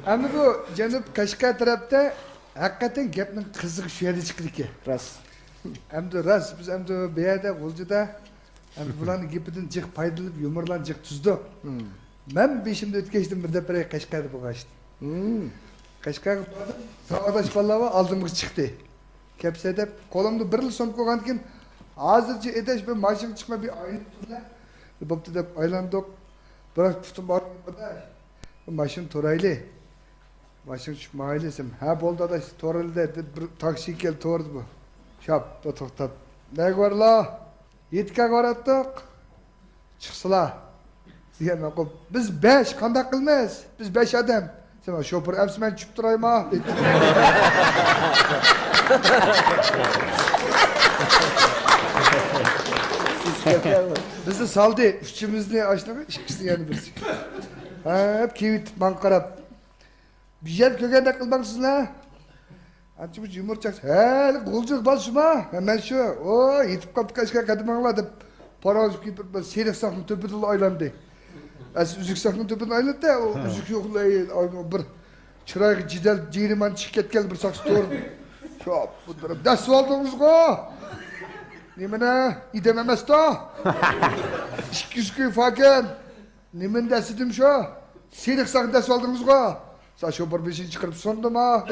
Ama bu Janub Qashqar tarafda hakikaten gapning qizig'i shu yerda chiqdi ekan. Ras. Endi ras biz endi bu yerda G'uljida endi bularning gapidan jiq foydalanib yumorlarni jiq tuzdi. Men beshimda o'tkazdim bir dafar Qashqarda bo'lg'ashdim. Qashqarga bordim. Savodosh bolalar oldimga chiqdi. Kepse deb qo'limda bir yil so'm qo'ygandan keyin hozircha edash bir mashina chiqma bir oylik turlar. Bo'pti deb aylandik. Biroq putim bor edi. Mashina to'rayli. Mashina tushmayli desam, ha bo'ldi adash to'raldi deb bir taksi kel to'rdi bu. Shop to'xtab. Nega borlar? Yetkak boratdik. Chiqsalar. Sizga qo'p. Biz 5 qanday qilmaymiz? Biz 5 odam. Sen şoför hepsimen çıkıp durayım ha. Bizi saldı. Üçümüzde açtık. İkisi yani birisi. Hep kivit bankarap. Bir yer kökende kılmaksın la. Açmış yumurcak. He, G'uljik bas şuma. Hemen şu. O yetip kapı kaçka kadımağla dep. Para alıp gidip seyrek saklı töpüdül aylandı. Üzük saklı töpüdül aylandı da o üzük yokla bir çırayı cidel ciriman çık ketken bir saksı doğru. Şu bunları ders aldınız go. Nimene idememez da. 200 köy faken. Nimen dersidim şu. Seyrek saklı ders aldınız go. Sa şoför bir şey çıkarıp sondum ha.